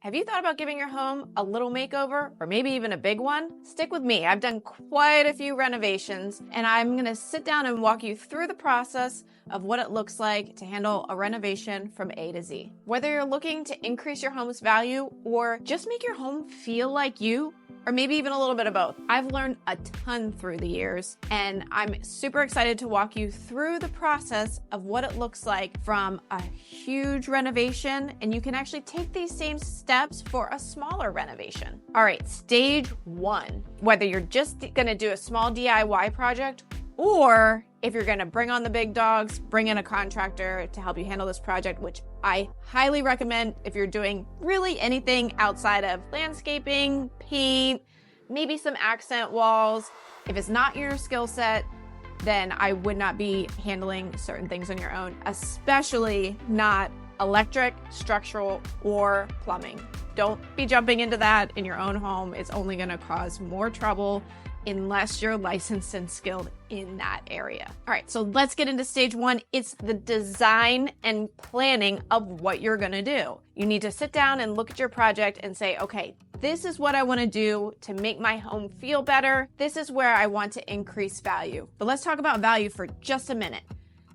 Have you thought about giving your home a little makeover or maybe even a big one? Stick with me. I've done quite a few renovations and I'm going to sit down and walk you through the process of what it looks like to handle a renovation from A to Z. Whether you're looking to increase your home's value or just make your home feel like you, or maybe even a little bit of both. I've learned a ton through the years, and I'm super excited to walk you through the process of what it looks like from a huge renovation, and you can actually take these same steps for a smaller renovation. All right, stage one, whether you're just gonna do a small DIY project, or if you're gonna bring on the big dogs, bring in a contractor to help you handle this project, which I highly recommend if you're doing really anything outside of landscaping, paint, maybe some accent walls. If it's not your skill set, then I would not be handling certain things on your own, especially not electric, structural, or plumbing. Don't be jumping into that in your own home. It's only gonna cause more trouble unless you're licensed and skilled in that area. All right, so let's get into stage one. It's the design and planning of what you're gonna do. You need to sit down and look at your project and say, okay, this is what I wanna do to make my home feel better. This is where I want to increase value. But let's talk about value for just a minute.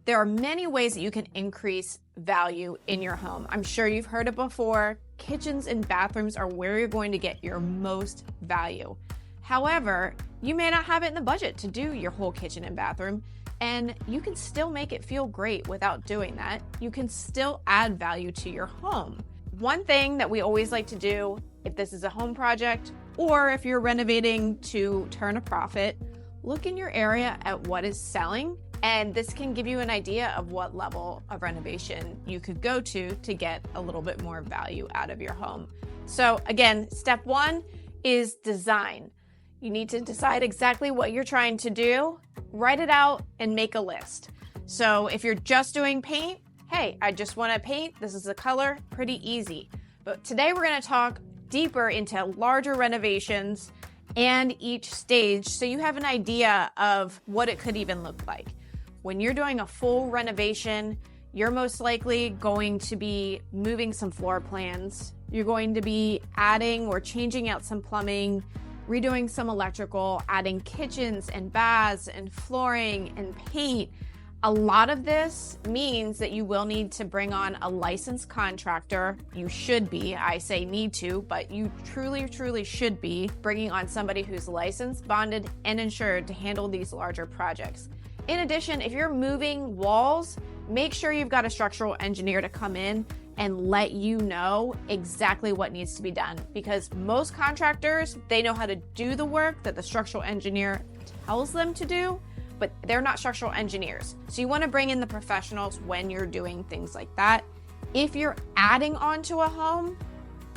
There are many ways that you can increase value in your home. I'm sure you've heard it before. Kitchens and bathrooms are where you're going to get your most value. However, you may not have it in the budget to do your whole kitchen and bathroom, and you can still make it feel great without doing that. You can still add value to your home. One thing that we always like to do, if this is a home project or if you're renovating to turn a profit, look in your area at what is selling, and this can give you an idea of what level of renovation you could go to get a little bit more value out of your home. So again, step one is design. You need to decide exactly what you're trying to do, write it out, and make a list. So if you're just doing paint, hey, I just want to paint, this is the color, pretty easy. But today we're going to talk deeper into larger renovations and each stage so you have an idea of what it could even look like. When you're doing a full renovation, you're most likely going to be moving some floor plans. You're going to be adding or changing out some plumbing, redoing some electrical, adding kitchens and baths and flooring and paint. A lot of this means that you will need to bring on a licensed contractor. You should be, I say need to, but you truly should be bringing on somebody who's licensed, bonded, and insured to handle these larger projects. In addition, if you're moving walls, make sure you've got a structural engineer to come in and let you know exactly what needs to be done, because most contractors, they know how to do the work that the structural engineer tells them to do, but they're not structural engineers. So you want to bring in the professionals when you're doing things like that. If you're adding onto a home,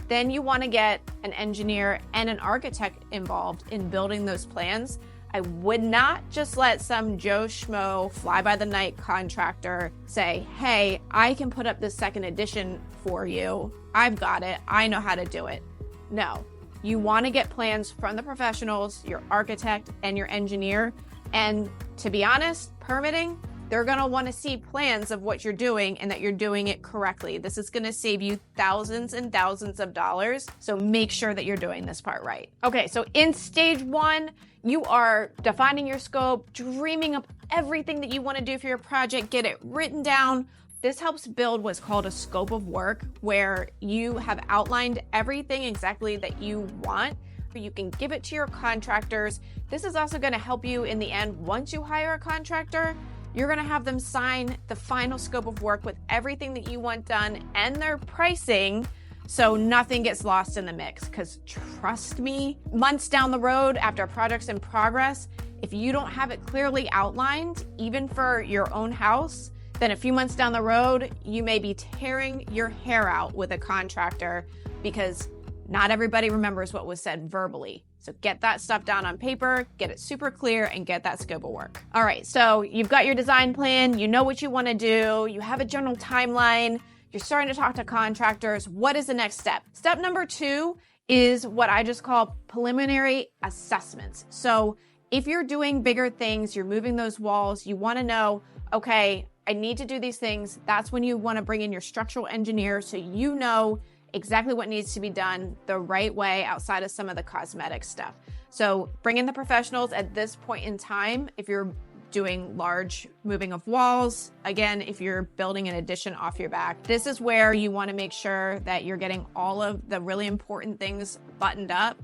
then you want to get an engineer and an architect involved in building those plans. I would not just let some Joe Schmo fly-by-the-night contractor say, hey, I can put up this second edition for you. I've got it. I know how to do it. No, you want to get plans from the professionals, your architect and your engineer. And to be honest, permitting, they're going to want to see plans of what you're doing and that you're doing it correctly. This is going to save you thousands and thousands of dollars. So make sure that you're doing this part right. Okay, so in stage one, you are defining your scope, dreaming up everything that you want to do for your project, get it written down. This helps build what's called a scope of work, where you have outlined everything exactly that you want. You can give it to your contractors. This is also going to help you in the end. Once you hire a contractor, you're going to have them sign the final scope of work with everything that you want done and their pricing, so nothing gets lost in the mix. Because trust me, months down the road after a project's in progress, if you don't have it clearly outlined, even for your own house, then a few months down the road, you may be tearing your hair out with a contractor because not everybody remembers what was said verbally. So get that stuff down on paper, get it super clear, and get that scope of work. All right, so you've got your design plan, you know what you want to do, you have a general timeline, you're starting to talk to contractors. What is the next step? Step number 2 is what I just call preliminary assessments. So if you're doing bigger things, you're moving those walls, you want to know, okay, I need to do these things. That's when you want to bring in your structural engineer so you know exactly what needs to be done the right way outside of some of the cosmetic stuff. So bring in the professionals at this point in time if you're doing large moving of walls. Again, if you're building an addition off your back, this is where you want to make sure that you're getting all of the really important things buttoned up,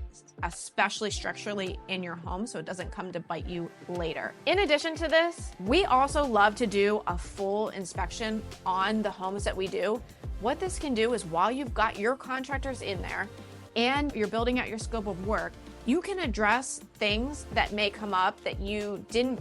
especially structurally in your home, so it doesn't come to bite you later. In addition to this, we also love to do a full inspection on the homes that we do. What this can do is while you've got your contractors in there and you're building out your scope of work, you can address things that may come up that you didn't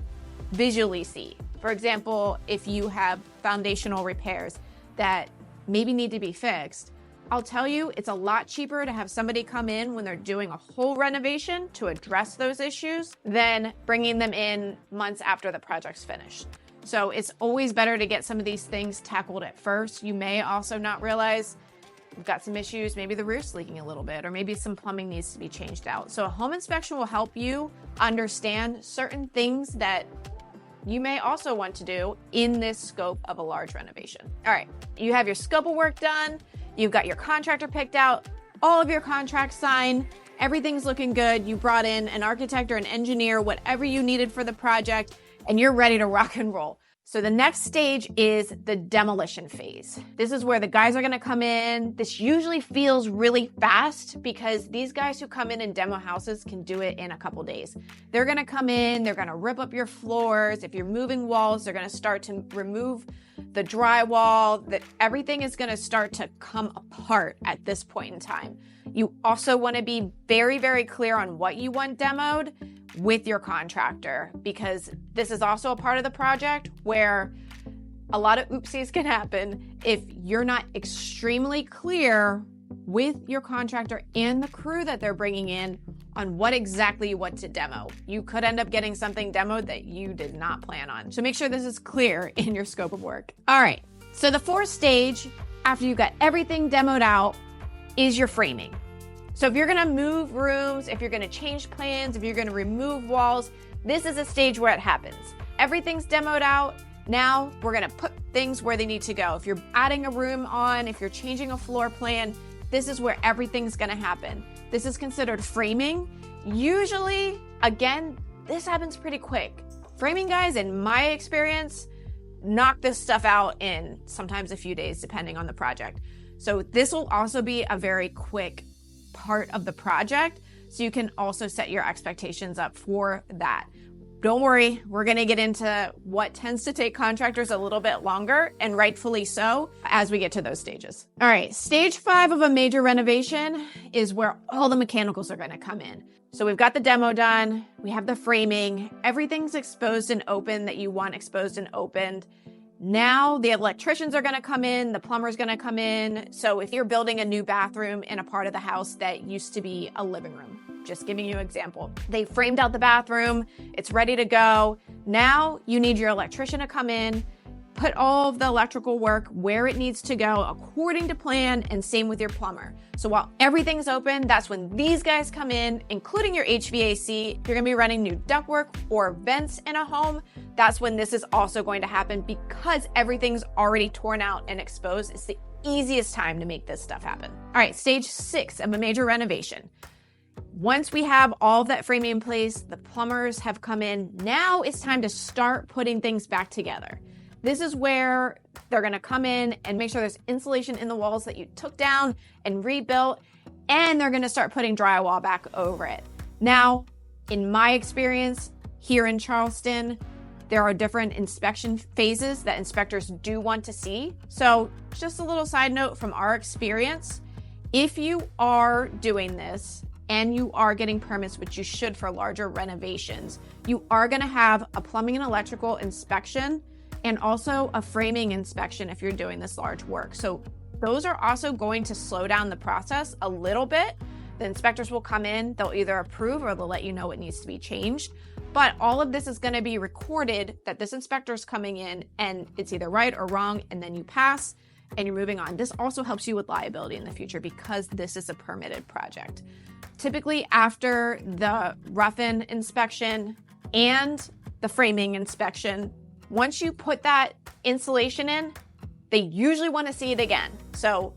visually see. For example, if you have foundational repairs that maybe need to be fixed, I'll tell you, it's a lot cheaper to have somebody come in when they're doing a whole renovation to address those issues than bringing them in months after the project's finished. So it's always better to get some of these things tackled at first. You may also not realize you've got some issues, maybe the roof's leaking a little bit, or maybe some plumbing needs to be changed out. So a home inspection will help you understand certain things that you may also want to do in this scope of a large renovation. All right, you have your scope of work done, you've got your contractor picked out, all of your contracts signed, everything's looking good, you brought in an architect or an engineer, whatever you needed for the project, and you're ready to rock and roll. So the next stage is the demolition phase. This is where the guys are gonna come in. This usually feels really fast because these guys who come in and demo houses can do it in a couple days. They're gonna come in, they're gonna rip up your floors. If you're moving walls, they're gonna start to remove the drywall. That everything is gonna start to come apart at this point in time. You also wanna be very, very clear on what you want demoed with your contractor, because this is also a part of the project where a lot of oopsies can happen if you're not extremely clear with your contractor and the crew that they're bringing in on what exactly you want to demo. You could end up getting something demoed that you did not plan on. So make sure this is clear in your scope of work. All right, so the fourth stage, after you've got everything demoed out, is your framing. So if you're gonna move rooms, if you're gonna change plans, if you're gonna remove walls, this is a stage where it happens. Everything's demoed out. Now we're gonna put things where they need to go. If you're adding a room on, if you're changing a floor plan, this is where everything's gonna happen. This is considered framing. Usually, again, this happens pretty quick. Framing guys, in my experience, knock this stuff out in sometimes a few days, depending on the project. So this will also be a very quick part of the project, so you can also set your expectations up for that. Don't worry, we're gonna get into what tends to take contractors a little bit longer, and rightfully so, as we get to those stages. All right, stage 5 of a major renovation is where all the mechanicals are gonna come in. So we've got the demo done, we have the framing, everything's exposed and open that you want exposed and opened. Now the electricians are gonna come in, the plumber's gonna come in. So if you're building a new bathroom in a part of the house that used to be a living room, just giving you an example. They framed out the bathroom, it's ready to go. Now you need your electrician to come in, put all of the electrical work where it needs to go according to plan, and same with your plumber. So while everything's open, that's when these guys come in, including your HVAC. If you're gonna be running new ductwork or vents in a home, that's when this is also going to happen, because everything's already torn out and exposed. It's the easiest time to make this stuff happen. All right, stage 6 of a major renovation. Once we have all of that framing in place, the plumbers have come in, now it's time to start putting things back together. This is where they're gonna come in and make sure there's insulation in the walls that you took down and rebuilt, and they're gonna start putting drywall back over it. Now, in my experience here in Charleston, there are different inspection phases that inspectors do want to see. So just a little side note from our experience, if you are doing this and you are getting permits, which you should for larger renovations, you are gonna have a plumbing and electrical inspection and also a framing inspection if you're doing this large work. So those are also going to slow down the process a little bit. The inspectors will come in, they'll either approve or they'll let you know what needs to be changed. But all of this is gonna be recorded that this inspector's coming in and it's either right or wrong, and then you pass and you're moving on. This also helps you with liability in the future because this is a permitted project. Typically after the rough-in inspection and the framing inspection, once you put that insulation in, they usually want to see it again. So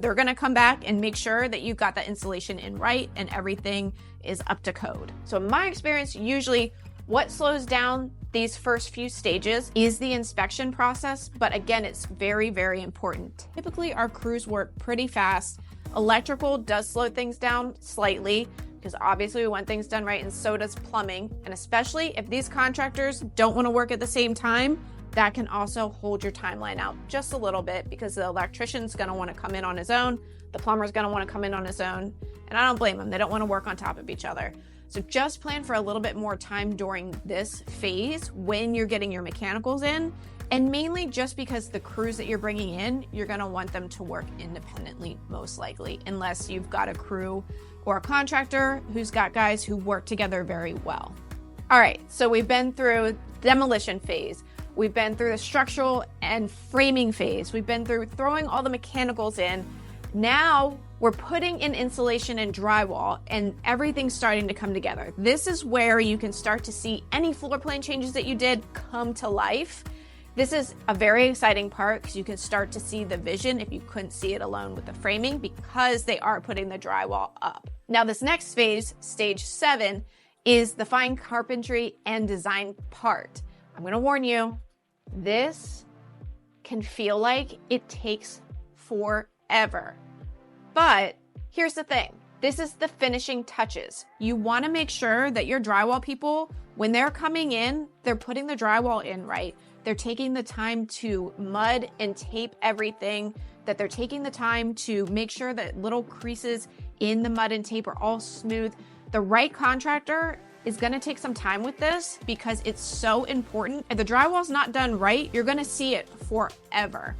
They're gonna come back and make sure that you've got that installation in right and everything is up to code. So in my experience, usually what slows down these first few stages is the inspection process, but again, it's very, very important. Typically, our crews work pretty fast. Electrical does slow things down slightly because obviously we want things done right, and so does plumbing. And especially if these contractors don't want to work at the same time, that can also hold your timeline out just a little bit because the electrician's going to want to come in on his own, the plumber's going to want to come in on his own, and I don't blame them. They don't want to work on top of each other. So just plan for a little bit more time during this phase when you're getting your mechanicals in, and mainly just because the crews that you're bringing in, you're going to want them to work independently, most likely, unless you've got a crew or a contractor who's got guys who work together very well. All right, so we've been through demolition phase. We've been through the structural and framing phase. We've been through throwing all the mechanicals in. Now we're putting in insulation and drywall, and everything's starting to come together. This is where you can start to see any floor plan changes that you did come to life. This is a very exciting part because you can start to see the vision if you couldn't see it alone with the framing, because they are putting the drywall up. Now this next phase, stage 7, is the fine carpentry and design part. I'm going to warn you, this can feel like it takes forever. But here's the thing. This is the finishing touches. You want to make sure that your drywall people, when they're coming in, they're putting the drywall in right. They're taking the time to mud and tape everything, that they're taking the time to make sure that little creases in the mud and tape are all smooth. The right contractor is going to take some time with this because it's so important. If the drywall's not done right, you're going to see it forever.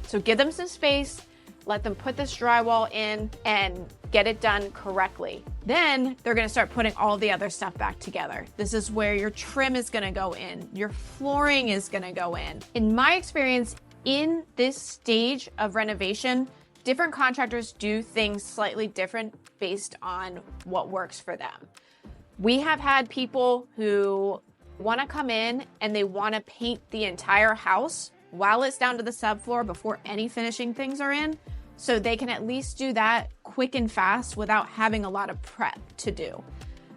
So give them some space, let them put this drywall in and get it done correctly. Then they're going to start putting all the other stuff back together. This is where your trim is going to go in, your flooring is going to go in. In my experience, in this stage of renovation, different contractors do things slightly different based on what works for them. We have had people who want to come in and they want to paint the entire house while it's down to the subfloor before any finishing things are in, so they can at least do that quick and fast without having a lot of prep to do.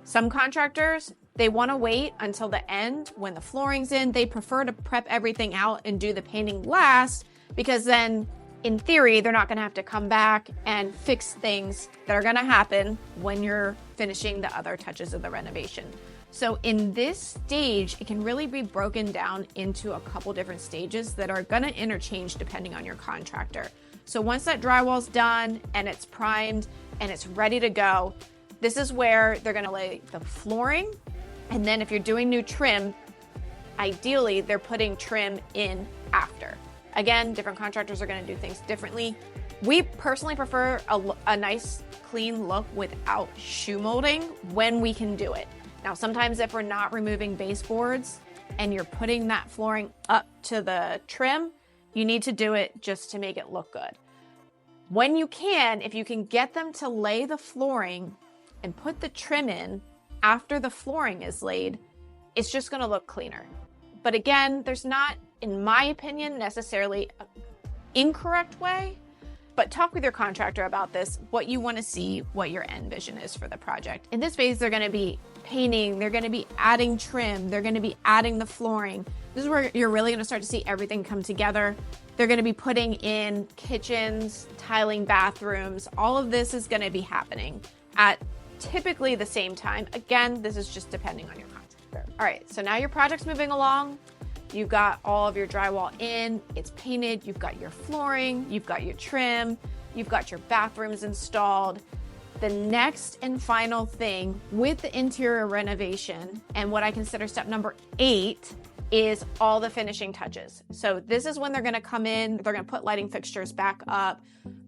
Some contractors, they want to wait until the end when the flooring's in. They prefer to prep everything out and do the painting last, because then in theory, they're not going to have to come back and fix things that are going to happen when you're finishing the other touches of the renovation. So in this stage, it can really be broken down into a couple different stages that are going to interchange depending on your contractor. So once that drywall's done and it's primed and it's ready to go, this is where they're going to lay the flooring. And then if you're doing new trim, ideally they're putting trim in after. Again, different contractors are going to do things differently. We personally prefer a nice clean look without shoe molding when we can do it. Now, sometimes if we're not removing baseboards and you're putting that flooring up to the trim, you need to do it just to make it look good. When you can, if you can get them to lay the flooring and put the trim in after the flooring is laid, it's just going to look cleaner. But again, there's not, in my opinion, necessarily an incorrect way, but talk with your contractor about this, what you want to see, what your end vision is for the project. In this phase, they're going to be painting, they're going to be adding trim, they're going to be adding the flooring. This is where you're really going to start to see everything come together. They're going to be putting in kitchens, tiling bathrooms. All of this is going to be happening at typically the same time. Again, this is just depending on your contractor. All right, so now your project's moving along. You've got all of your drywall in, it's painted, you've got your flooring, you've got your trim, you've got your bathrooms installed. The next and final thing with the interior renovation, and what I consider step number 8, is all the finishing touches. So this is when they're gonna come in, they're gonna put lighting fixtures back up,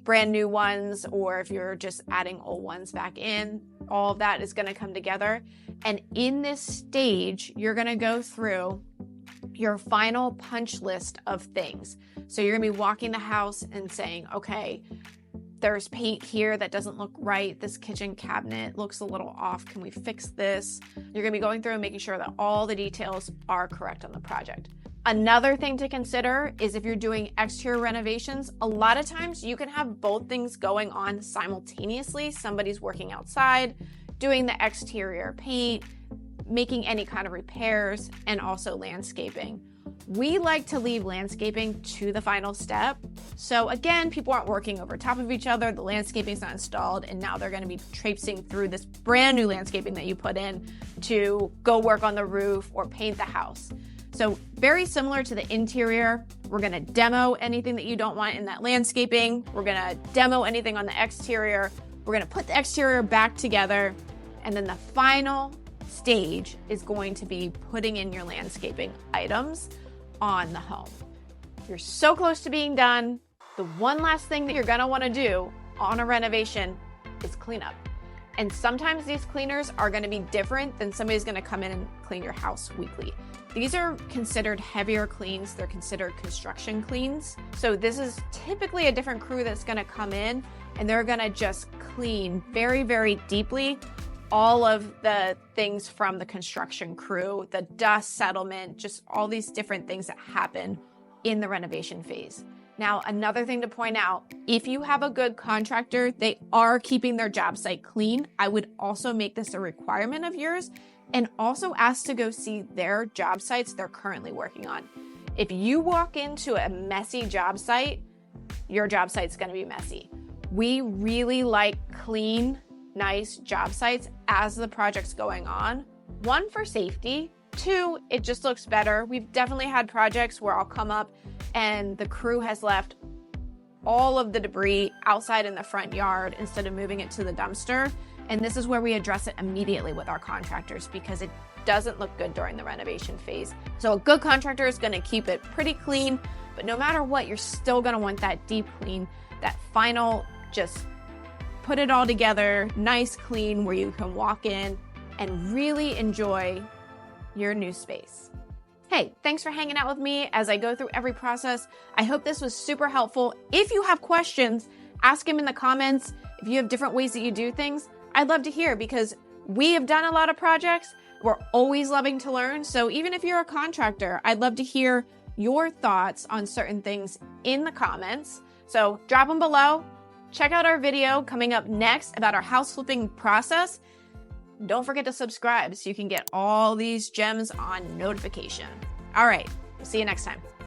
brand new ones, or if you're just adding old ones back in, all of that is gonna come together. And in this stage, you're gonna go through your final punch list of things. So you're gonna be walking the house and saying, okay, there's paint here that doesn't look right. This kitchen cabinet looks a little off. Can we fix this? You're gonna be going through and making sure that all the details are correct on the project. Another thing to consider is if you're doing exterior renovations, a lot of times you can have both things going on simultaneously. Somebody's working outside, doing the exterior paint, making any kind of repairs, and also landscaping. We like to leave landscaping to the final step. So again, people aren't working over top of each other, the landscaping's not installed, and now they're gonna be traipsing through this brand new landscaping that you put in to go work on the roof or paint the house. So very similar to the interior, we're gonna demo anything that you don't want in that landscaping. We're gonna demo anything on the exterior. We're gonna put the exterior back together. And then the final stage is going to be putting in your landscaping items on the home. You're so close to being done. The one last thing that you're gonna wanna do on a renovation is clean up. And sometimes these cleaners are gonna be different than somebody's gonna come in and clean your house weekly. These are considered heavier cleans. They're considered construction cleans. So this is typically a different crew that's gonna come in and they're gonna just clean very, very deeply all of the things from the construction crew, the dust settlement, just all these different things that happen in the renovation phase. Now, another thing to point out, if you have a good contractor, they are keeping their job site clean. I would also make this a requirement of yours and also ask to go see their job sites they're currently working on. If you walk into a messy job site, your job site's gonna be messy. We really like clean, nice job sites as the project's going on. One, for safety. Two, it just looks better. We've definitely had projects where I'll come up and the crew has left all of the debris outside in the front yard instead of moving it to the dumpster. And this is where we address it immediately with our contractors because it doesn't look good during the renovation phase. So a good contractor is gonna keep it pretty clean, but no matter what, you're still gonna want that deep clean, that final just put it all together, nice, clean, where you can walk in and really enjoy your new space. Hey, thanks for hanging out with me as I go through every process. I hope this was super helpful. If you have questions, ask them in the comments. If you have different ways that you do things, I'd love to hear because we have done a lot of projects. We're always loving to learn. So even if you're a contractor, I'd love to hear your thoughts on certain things in the comments. So drop them below. Check out our video coming up next about our house flipping process. Don't forget to subscribe so you can get all these gems on notification. All right, see you next time.